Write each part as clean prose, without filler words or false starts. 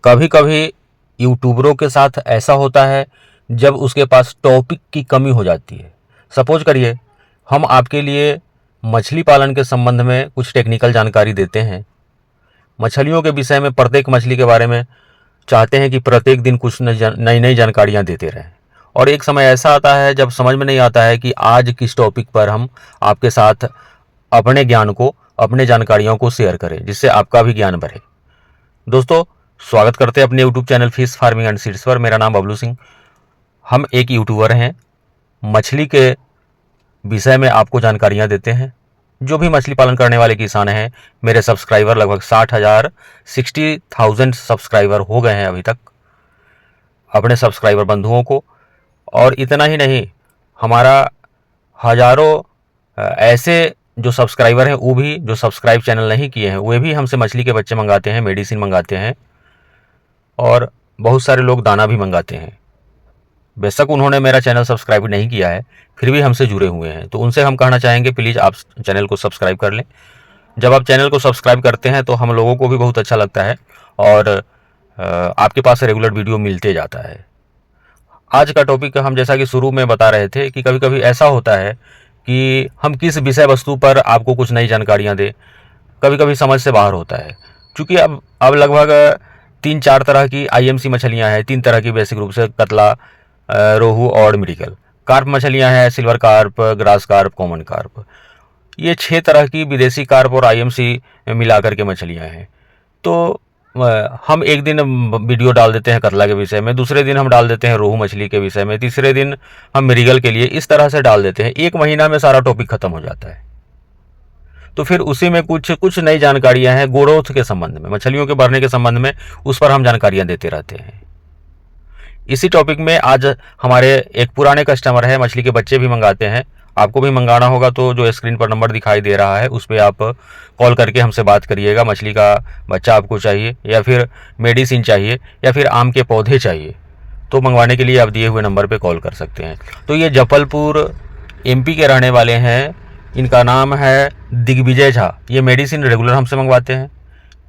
कभी कभी यूट्यूबरों के साथ ऐसा होता है जब उसके पास टॉपिक की कमी हो जाती है। सपोज करिए हम आपके लिए मछली पालन के संबंध में कुछ टेक्निकल जानकारी देते हैं, मछलियों के विषय में, प्रत्येक मछली के बारे में चाहते हैं कि प्रत्येक दिन कुछ नई नई जानकारियाँ देते रहें। और एक समय ऐसा आता है जब समझ में नहीं आता है कि आज किस टॉपिक पर हम आपके साथ अपने ज्ञान को, अपने जानकारियों को शेयर करें, जिससे आपका भी ज्ञान बढ़े। दोस्तों, स्वागत करते हैं अपने YouTube channel fish farming and seeds पर। मेरा नाम बबलू सिंह। हम एक यूट्यूबर हैं, मछली के विषय में आपको जानकारियां देते हैं। जो भी मछली पालन करने वाले किसान हैं, मेरे सब्सक्राइबर लगभग 60,000 सब्सक्राइबर हो गए हैं अभी तक, अपने सब्सक्राइबर बंधुओं को। और इतना ही नहीं, हमारा हजारों ऐसे जो सब्सक्राइबर हैं, वो भी जो सब्सक्राइब चैनल नहीं किए हैं, वे भी हमसे मछली के बच्चे मंगाते हैं, मेडिसिन मंगाते हैं, और बहुत सारे लोग दाना भी मंगाते हैं। बेशक उन्होंने मेरा चैनल सब्सक्राइब नहीं किया है, फिर भी हमसे जुड़े हुए हैं। तो उनसे हम कहना चाहेंगे, प्लीज़ आप चैनल को सब्सक्राइब कर लें। जब आप चैनल को सब्सक्राइब करते हैं तो हम लोगों को भी बहुत अच्छा लगता है और आपके पास रेगुलर वीडियो मिलते जाता है। आज का टॉपिक हम, जैसा कि शुरू में बता रहे थे, कि कभी कभी ऐसा होता है कि हम किस विषय वस्तु पर आपको कुछ नई जानकारियाँ दें, कभी कभी समझ से बाहर होता है। क्योंकि अब लगभग 3-4 तरह की आईएमसी मछलियाँ हैं, 3 तरह की बेसिक रूप से, कतला, रोहू और मिरिकल। कार्प मछलियाँ हैं, silver carp, grass carp, common carp. ये 6 तरह की विदेशी कार्प और आईएमसी मिलाकर के मछलियाँ हैं। तो हम एक दिन वीडियो डाल देते हैं कतला के विषय में, दूसरे दिन हम डाल देते हैं रोहू मछली के विषय में, तीसरे दिन हम मिरिगल के लिए, इस तरह से डाल देते हैं। एक महीना में सारा टॉपिक खत्म हो जाता है। तो फिर उसी में कुछ कुछ नई जानकारियां हैं ग्रोथ के संबंध में, मछलियों के बढ़ने के संबंध में, उस पर हम जानकारियां देते रहते हैं। इसी टॉपिक में आज हमारे एक पुराने कस्टमर है, मछली के बच्चे भी मंगाते हैं। आपको भी मंगाना होगा तो जो स्क्रीन पर नंबर दिखाई दे रहा है उस पर आप कॉल करके हमसे बात करिएगा। मछली का बच्चा आपको चाहिए, या फिर मेडिसिन चाहिए, या फिर आम के पौधे चाहिए, तो मंगवाने के लिए आप दिए हुए नंबर पर कॉल कर सकते हैं। तो ये जबलपुर एमपी के रहने वाले हैं। इनका नाम है दिग्विजय झा। ये मेडिसिन रेगुलर हमसे मंगवाते हैं,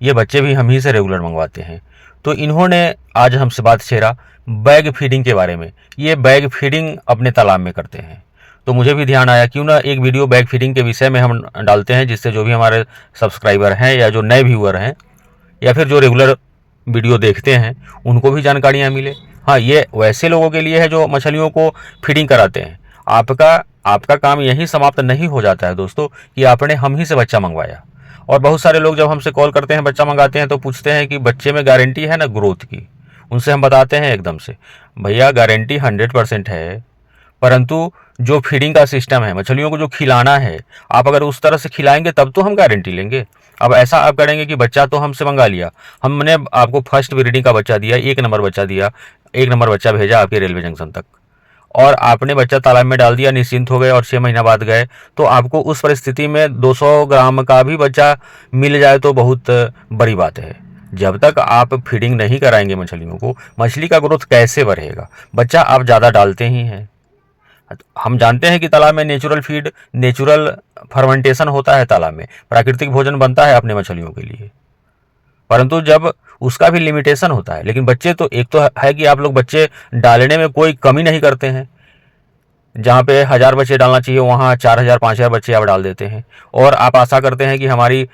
ये बच्चे भी हम ही से रेगुलर मंगवाते हैं। तो इन्होंने आज हमसे बात छेड़ा बैग फीडिंग के बारे में। ये बैग फीडिंग अपने तालाब में करते हैं। तो मुझे भी ध्यान आया, क्यों ना एक वीडियो बैग फीडिंग के विषय में हम डालते हैं, जिससे जो भी हमारे सब्सक्राइबर हैं, या जो नए व्यूअर हैं, या फिर जो रेगुलर वीडियो देखते हैं, उनको भी जानकारियाँ मिले। हाँ, ये वैसे लोगों के लिए है जो मछलियों को फीडिंग कराते हैं। आपका काम यहीं समाप्त नहीं हो जाता है दोस्तों, कि आपने हम ही से बच्चा मंगवाया। और बहुत सारे लोग जब हमसे कॉल करते हैं, बच्चा मंगाते हैं, तो पूछते हैं कि बच्चे में गारंटी है ना ग्रोथ की। उनसे हम बताते हैं एकदम से, भैया गारंटी 100% है, परंतु जो फीडिंग का सिस्टम है, मछलियों को जो खिलाना है, आप अगर उस तरह से खिलाएंगे तब तो हम गारंटी लेंगे। अब ऐसा आप करेंगे कि बच्चा तो हमसे मंगा लिया, हमने आपको फर्स्ट ब्रीडिंग का बच्चा दिया, 1 नंबर बच्चा दिया, 1 नंबर बच्चा भेजा आपके रेलवे जंक्शन तक, और आपने बच्चा तालाब में डाल दिया, निश्चिंत हो गए, और 6 महीना बाद गए, तो आपको उस परिस्थिति में 200 ग्राम का भी बच्चा मिल जाए तो बहुत बड़ी बात है। जब तक आप फीडिंग नहीं कराएंगे मछलियों को, मछली का ग्रोथ कैसे बढ़ेगा? बच्चा आप ज़्यादा डालते ही हैं। हम जानते हैं कि तालाब में नेचुरल फीड, नेचुरल फर्मेंटेशन होता है, तालाब में प्राकृतिक भोजन बनता है अपने मछलियों के लिए, परंतु जब उसका भी लिमिटेशन होता है। लेकिन बच्चे तो, एक तो है कि आप लोग बच्चे डालने में कोई कमी नहीं करते हैं, जहाँ पे 1000 बच्चे डालना चाहिए वहाँ 4000-5000 बच्चे आप डाल देते हैं, और आप आशा करते हैं कि हमारी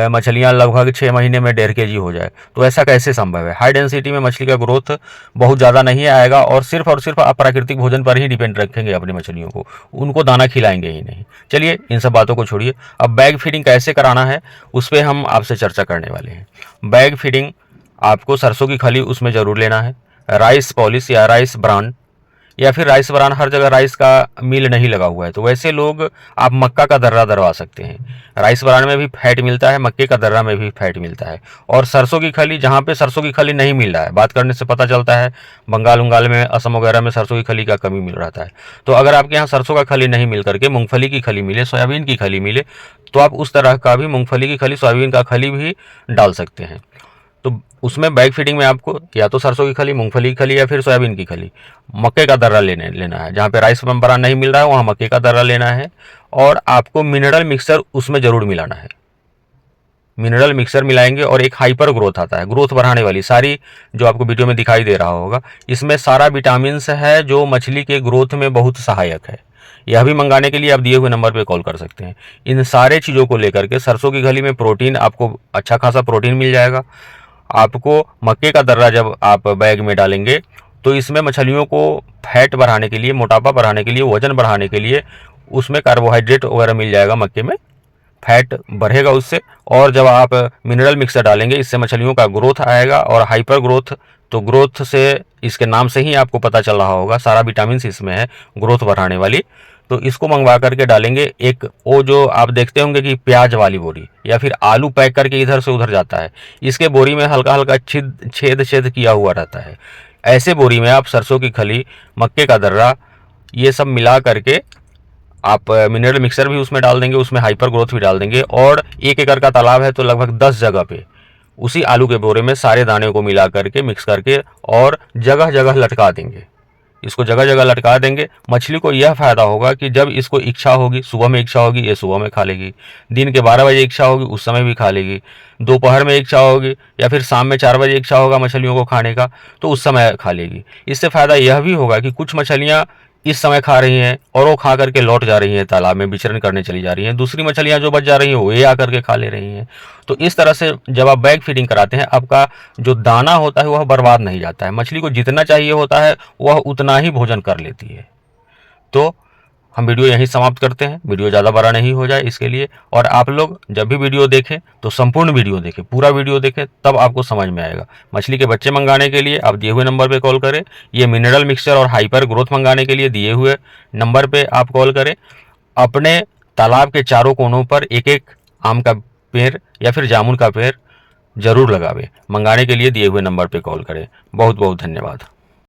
मछलियाँ लगभग 6 महीने में 1.5 kg हो जाए। तो ऐसा कैसे संभव है? हाई डेंसिटी में मछली का ग्रोथ बहुत ज़्यादा नहीं आएगा, और सिर्फ आप प्राकृतिक भोजन पर ही डिपेंड रखेंगे अपनी मछलियों को, उनको दाना खिलाएंगे ही नहीं। चलिए इन सब बातों को छोड़िए, अब बैग फीडिंग कैसे कराना है उस पर हम आपसे चर्चा करने वाले हैं। बैग फीडिंग आपको सरसों की खली उसमें ज़रूर लेना है, राइस पॉलिश या राइस ब्रान, या फिर राइस ब्रान, हर जगह राइस का मिल नहीं लगा हुआ है, तो वैसे लोग आप मक्का का दर्रा दरवा सकते हैं। राइस ब्रान में भी फैट मिलता है, मक्के का दर्रा में भी फैट मिलता है। और सरसों की खली, जहाँ पे सरसों की खली नहीं मिल रहा है, बात करने से पता चलता है बंगाल उंगाल में, असम वगैरह में सरसों की खली का कमी मिल रहा है। तो अगर आपके यहाँ सरसों का खली नहीं मिल करके मूंगफली की खली मिले, सोयाबीन की खली मिले, तो आप उस तरह का भी मूंगफली की खली, सोयाबीन का खली भी डाल सकते हैं। तो उसमें बैग फीडिंग में आपको या तो सरसों की खली, मूंगफली की खली, या फिर सोयाबीन की खली, मक्के का दर्रा लेना है। जहाँ पे राइस ब्रान नहीं मिल रहा है वहाँ मक्के का दर्रा लेना है, और आपको मिनरल मिक्सर उसमें ज़रूर मिलाना है। मिनरल मिक्सर मिलाएंगे और एक हाइपर ग्रोथ आता है, ग्रोथ बढ़ाने वाली, सारी जो आपको वीडियो में दिखाई दे रहा होगा, इसमें सारा विटामिन्स है जो मछली के ग्रोथ में बहुत सहायक है। यह भी मंगाने के लिए आप दिए हुए नंबर पे कॉल कर सकते हैं। इन सारे चीज़ों को लेकर के सरसों की खली में प्रोटीन, आपको अच्छा खासा प्रोटीन मिल जाएगा। आपको मक्के का दर्रा जब आप बैग में डालेंगे तो इसमें मछलियों को फैट बढ़ाने के लिए, मोटापा बढ़ाने के लिए, वजन बढ़ाने के लिए उसमें कार्बोहाइड्रेट वगैरह मिल जाएगा, मक्के में फैट बढ़ेगा उससे। और जब आप मिनरल मिक्सर डालेंगे इससे मछलियों का ग्रोथ आएगा और हाइपर ग्रोथ, तो ग्रोथ से इसके नाम से ही आपको पता चल रहा होगा, सारा विटामिन इसमें है ग्रोथ बढ़ाने वाली। तो इसको मंगवा करके डालेंगे। एक वो जो आप देखते होंगे कि प्याज वाली बोरी या फिर आलू पैक करके इधर से उधर जाता है, इसके बोरी में हल्का हल्का छेद छेद किया हुआ रहता है। ऐसे बोरी में आप सरसों की खली, मक्के का दर्रा, ये सब मिला करके आप मिनरल मिक्सर भी उसमें डाल देंगे, उसमें हाइपर ग्रोथ भी डाल देंगे। और 1 एकड़ का तालाब है तो लगभग 10 जगह पे उसी आलू के बोरे में सारे दाने को मिला करके, मिक्स करके और जगह जगह लटका देंगे। इसको जगह जगह लटका देंगे। मछली को यह फायदा होगा कि जब इसको इच्छा होगी, सुबह में इच्छा होगी ये सुबह में खा लेगी, दिन के 12 बजे इच्छा होगी उस समय भी खा लेगी, दोपहर में इच्छा होगी या फिर शाम में 4 बजे इच्छा होगा मछलियों को खाने का तो उस समय खा लेगी। इससे फ़ायदा यह भी होगा कि कुछ मछलियाँ इस समय खा रही हैं और वो खा करके लौट जा रही हैं, तालाब में विचरण करने चली जा रही हैं, दूसरी मछलियां जो बच जा रही हैं वो ये आकर के खा ले रही हैं। तो इस तरह से जब आप बैग फीडिंग कराते हैं, आपका जो दाना होता है वह बर्बाद नहीं जाता है, मछली को जितना चाहिए होता है वह उतना ही भोजन कर लेती है। तो हम वीडियो यहीं समाप्त करते हैं, वीडियो ज़्यादा बड़ा नहीं हो जाए इसके लिए। और आप लोग जब भी वीडियो देखें तो संपूर्ण वीडियो देखें, पूरा वीडियो देखें, तब आपको समझ में आएगा। मछली के बच्चे मंगाने के लिए आप दिए हुए नंबर पे कॉल करें। ये मिनरल मिक्सचर और हाइपर ग्रोथ मंगाने के लिए दिए हुए नंबर पे आप कॉल करें। अपने तालाब के चारों कोनों पर एक एक आम का पेड़ या फिर जामुन का पेड़ जरूर लगावें। मंगाने के लिए दिए हुए नंबर पे कॉल करें। बहुत बहुत धन्यवाद।